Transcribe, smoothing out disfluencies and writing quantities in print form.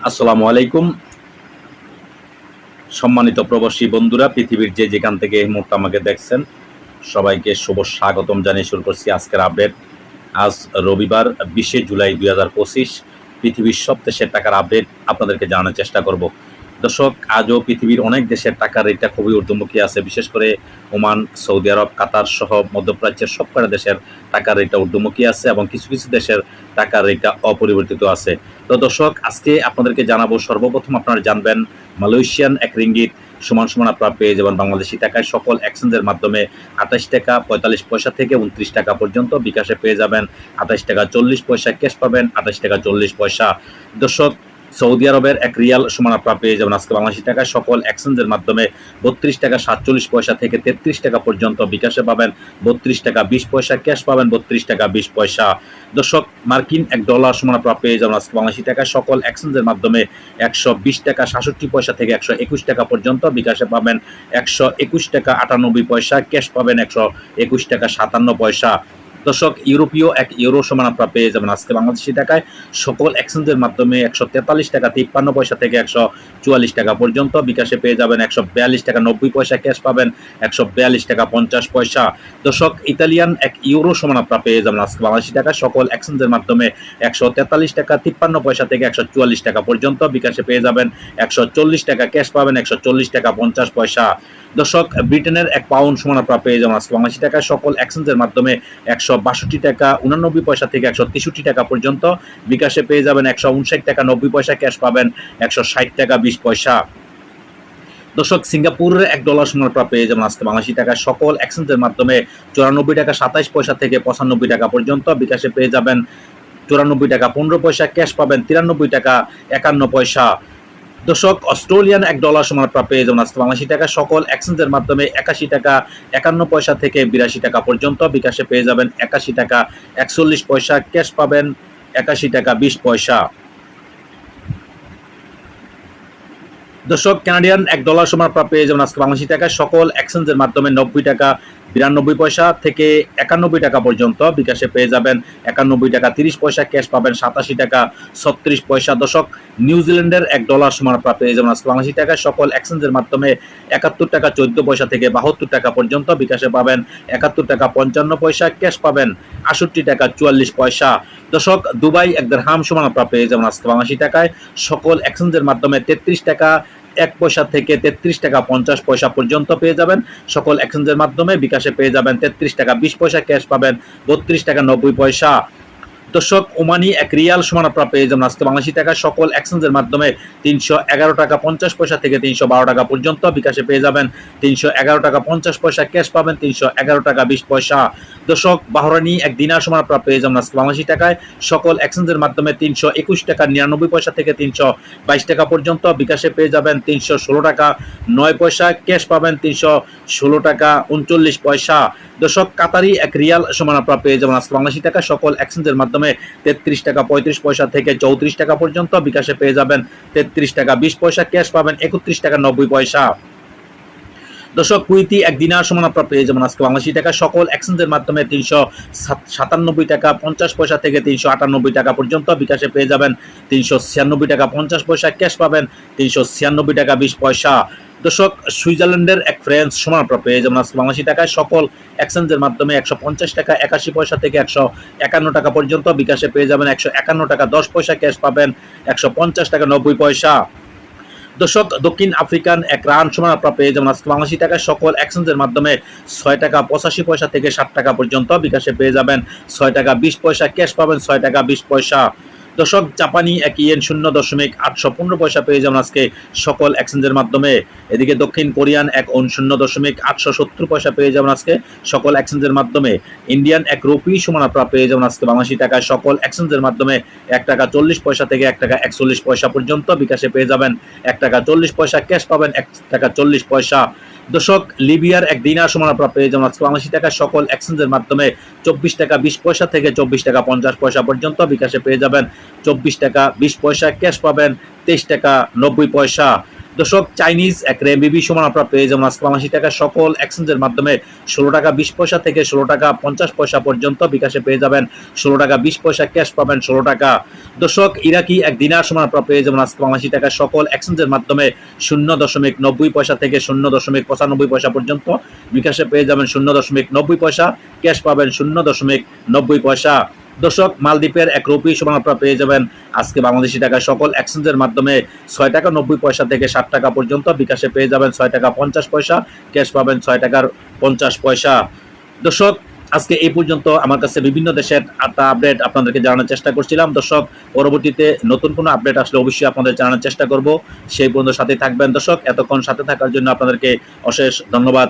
আসসালামু আলাইকুম। সম্মানিত প্রবাসী বন্ধুরা, পৃথিবীর যে যেখান থেকে এই মুহূর্তে আমাকে দেখছেন, সবাইকে শুভ স্বাগতম জানিয়ে শুরু করছি আজকের আপডেট। আজ রবিবার 20শে জুলাই 2025। পৃথিবীর সব দেশের টাকার আপডেট আপনাদেরকে জানানোর চেষ্টা করব। দর্শক, আজও পৃথিবীর অনেক দেশের টাকার রেটটা খুবই ঊর্ধ্বমুখী আছে। বিশেষ করে ওমান, সৌদি আরব, কাতার সহ মধ্যপ্রাচ্যের সবকটা দেশের টাকার রেটটা ঊর্ধ্বমুখী আছে এবং কিছু কিছু দেশের টাকার রেটটা অপরিবর্তিত আছে। তো দর্শক, আজকে আপনাদেরকে জানাবো, সর্বপ্রথম আপনারা জানবেন মালয়েশিয়ান এক রিঙ্গিত সমান সমান আপনারা পেয়ে যাবেন বাংলাদেশি টাকায় সকল এক্সচেঞ্জের মাধ্যমে 28 টাকা 45 পয়সা থেকে 29 টাকা পর্যন্ত। বিকাশে পেয়ে যাবেন 28 টাকা 40 পয়সা, ক্যাশ পাবেন 28 টাকা 40 পয়সা। দর্শক, সৌদি আরবের এক রিয়াল সমান আপনারা পেয়ে যাবেন আজকে বাংলাদেশি টাকায় সকল এক্সচেঞ্জের মাধ্যমে 32 টাকা 47 পয়সা থেকে 33 টাকা পর্যন্ত। বিকাশে পাবেন 32 টাকা 20 পয়সা, ক্যাশ পাবেন 32 টাকা 20 পয়সা। দর্শক, মার্কিন এক ডলার সমান আপনারা পেয়ে যাবেন আজকে বাংলাদেশি টাকায় সকল এক্সচেঞ্জের মাধ্যমে 120 টাকা 67 পয়সা থেকে 121 টাকা পর্যন্ত। বিকাশে পাবেন 121 টাকা 98 পয়সা, ক্যাশ পাবেন 121 টাকা 57 পয়সা। দর্শক, ইউরোপীয় এক ইউরো সমান আপনারা পেয়ে যাবেন আজকে বাংলাদেশি টাকায় সকল এক্সচেঞ্জের মাধ্যমে 143 টাকা 53 পয়সা থেকে 144 টাকা পর্যন্ত। বিকাশে পেয়ে যাবেন 142 টাকা 90 পয়সা, ক্যাশ পাবেন 142 টাকা 50 পয়সা। দর্শক, ইতালিয়ান এক ইউরো সমান আপনারা পেয়ে যাবেন আজকে বাংলাদেশি টাকায় সকল এক্সচেঞ্জের মাধ্যমে 143 টাকা 53 পয়সা থেকে 144 টাকা পর্যন্ত। বিকাশে পেয়ে যাবেন 140 টাকা, ক্যাশ পাবেন 140 টাকা 50 পয়সা। দর্শক, ব্রিটেনের এক পাউন্ড সমান আপনারা পেয়ে যাবেন আজকে বাংলাদেশি টাকায় সকল এক্সচেঞ্জের মাধ্যমে 162 টাকা 89 পয়সা থেকে 163 টাকা পর্যন্ত। বিকাশে পেয়ে যাবেন 159 টাকা 90 পয়সা, ক্যাশ পাবেন 160 টাকা 20 পয়সা। দর্শক, সিঙ্গাপুরের এক ডলার সমান আপনারা পেয়ে যাবেন আজকে বাংলাদেশি টাকায় সকল এক্সচেঞ্জের মাধ্যমে 94 টাকা 27 পয়সা থেকে 95 টাকা পর্যন্ত। বিকাশে পেয়ে যাবেন 94 টাকা 15 পয়সা, ক্যাশ পাবেন 93 টাকা 51 পয়সা। দর্শক, অস্ট্রেলিয়ান এক ডলার সমান আপনারা পেয়ে যাবেন আজকে বাংলাদেশি টাকা সকল এক্সচেঞ্জের মাধ্যমে 81 টাকা 51 পয়সা থেকে 82 টাকা পর্যন্ত। বিকাশে পেয়ে যাবেন 81 টাকা 41 পয়সা, ক্যাশ পাবেন 81 টাকা 20 পয়সা। দর্শক, কানাডিয়ান এক ডলার সমান আপনারা পেয়ে যাবেন আজকে বাংলাদেশি টাকায় সকল এক্সচেঞ্জের মাধ্যমে 90 টাকা 92 পয়সা থেকে 91 টাকা পর্যন্ত। বিকাশে পেয়ে যাবেন 91 টাকা 30 পয়সা, ক্যাশ পাবেন 87 টাকা 36 পয়সা। দর্শক, নিউজিল্যান্ডের এক ডলার সমান আপনারা পেয়ে যাবেন আজকে বাংলাদেশি টাকায় সকল এক্সচেঞ্জের মাধ্যমে 71 টাকা 14 পয়সা থেকে 72 টাকা পর্যন্ত। বিকাশে পাবেন 71 টাকা 55 পয়সা, ক্যাশ পাবেন 68 টাকা 44 পয়সা। দর্শক, দুবাই এক দিরহাম সমান আপনারা পেয়ে যাবেন আজকে বাংলাদেশি টাকায় সকল এক্সচেঞ্জের মাধ্যমে 33 টাকা 1 পয়সা থেকে 33 টাকা 50 পয়সা পর্যন্ত পেয়ে যাবেন সকল এক্সচেঞ্জের মাধ্যমে। বিকাশে পেয়ে যাবেন 33 টাকা 20 পয়সা, ক্যাশ পাবেন 32 টাকা 90 পয়সা। দর্শক, ওমানি এক রিয়াল সমান আপনারা পেয়ে যাবেন আজকে বাংলাদেশি টাকা সকল এক্সচেঞ্জের মাধ্যমে 311 টাকা 50 পয়সা থেকে 312 টাকা পর্যন্ত। বিকাশে পেয়ে যাবেন 311 টাকা 50 পয়সা, ক্যাশ পাবেন 311 টাকা 20 পয়সা। দর্শক, বাহরানি এক দিনার সমান আপনারা পেয়ে যাবেন আজকে বাংলাদেশি টাকায় সকল এক্সচেঞ্জের মাধ্যমে 321 টাকা 99 পয়সা থেকে 322 টাকা পর্যন্ত। বিকাশে পেয়ে যাবেন 316 টাকা 9 পয়সা, ক্যাশ পাবেন 316 টাকা 39 পয়সা। দর্শক, কাতারি এক রিয়াল সমান আপনারা পেয়ে যাবেন আজকে বাংলাদেশি টাকা সকল এক্সচেঞ্জের মাধ্যমে 33 টাকা 35 পয়সা থেকে 34 টাকা পর্যন্ত। বিকাশে পেয়ে যাবেন 33 টাকা 20 পয়সা, ক্যাশ পাবেন 31 টাকা 90 পয়সা। দর্শক, কুইতি এক দিনার সমান আপনারা পেয়ে যাবেন আজকে বাংলাদেশি টাকা সকল এক্সচেঞ্জের মাধ্যমে 397 টাকা 50 পয়সা থেকে 398 টাকা পর্যন্ত। বিকাশে পেয়ে যাবেন 396 টাকা 50 পয়সা, ক্যাশ পাবেন 396 টাকা 20 পয়সা। দর্শক, সুইজারল্যান্ডের এক ফ্রান্স সমান আপনারা পেয়ে যাবেন আজকে বাংলাদেশি টাকায় সকল এক্সচেঞ্জের মাধ্যমে 150 টাকা 81 পয়সা থেকে 151 টাকা পর্যন্ত। বিকাশে পেয়ে যাবেন 151 টাকা 10 পয়সা, ক্যাশ পাবেন 150 টাকা 90 পয়সা। দর্শক, দক্ষিণ আফ্রিকান এক রান সমান আপনারা পেয়ে যাবেন আজকে বাংলাদেশি টাকায় সকল এক্সচেঞ্জের মাধ্যমে 6 টাকা 85 পয়সা থেকে 60 টাকা পর্যন্ত। বিকাশে পেয়ে যাবেন 6 টাকা 20 পয়সা, ক্যাশ পাবেন 6 টাকা 20 পয়সা। দর্শক, জাপানি এক ইয়েন 0.815 পয়সা পেয়ে যাবেন আজকে সকল এক্সচেঞ্জের মাধ্যমে। এদিকে দক্ষিণ কোরিয়ান এক ওন 0.870 পয়সা পেয়ে যাবেন আজকে সকল এক্সচেঞ্জের মাধ্যমে। ইন্ডিয়ান এক রুপি সমান আপনারা পেয়ে যাবেন আজকে বাংলাদেশি টাকায় সকল এক্সচেঞ্জের মাধ্যমে 1 টাকা 40 পয়সা থেকে 1 টাকা 41 পয়সা পর্যন্ত। বিকাশে পেয়ে যাবেন 1 টাকা 40 পয়সা, ক্যাশ পাবেন 1 টাকা 40 পয়সা। দর্শক, লিবিয়ার এক দিনার সমান আপনারা পেয়ে যাবেন আজকে বাংলাদেশি টাকা সকল এক্সচেঞ্জের মাধ্যমে 24 টাকা 20 পয়সা থেকে 24 টাকা 50 পয়সা পর্যন্ত। বিকাশে পেয়ে যাবেন 24 টাকা 20 পয়সা, ক্যাশ পাবেন 23 টাকা 90 পয়সা। দর্শক চাইনিজ এক রেমবিবি সমান আপনারা পেয়ে যাবেন আজকে 82 টাকা সকল এক্সচেঞ্জের মাধ্যমে 16 টাকা 20 পয়সা থেকে 16 টাকা 50 পয়সা পর্যন্ত বিকাশে পেয়ে যাবেন 16 টাকা 20 পয়সা ক্যাশ পাবেন 16 টাকা। দর্শক ইরাকি এক দিনার সমান আপনারা পেয়ে যাবেন আজকে 82 টাকা সকল এক্সচেঞ্জের মাধ্যমে 0.90 পয়সা থেকে 0.95 পয়সা পর্যন্ত বিকাশে পেয়ে যাবেন 0.90 পয়সা ক্যাশ পাবেন 0.90 পয়সা। দর্শক মালদ্বীপের এক রুপি সমান আপনারা পেয়ে যাবেন আজকে বাংলাদেশি টাকা সকল এক্সচেঞ্জের মাধ্যমে 6 টাকা 90 পয়সা থেকে 60 টাকা পর্যন্ত বিকাশে পেয়ে যাবেন 6 টাকা 50 পয়সা ক্যাশ পাবেন 6 টাকার 50 পয়সা। দর্শক আজকে এই পর্যন্ত আমার কাছে বিভিন্ন দেশের আপডেট আপনাদেরকে জানানোর চেষ্টা করছিলাম। দর্শক পরবর্তীতে নতুন কোনো আপডেট আসলে অবশ্যই আপনাদের জানানোর চেষ্টা করব। সেই পর্যন্ত সাথে থাকবেন। দর্শক এতক্ষণ সাথে থাকার জন্য আপনাদেরকে অশেষ ধন্যবাদ।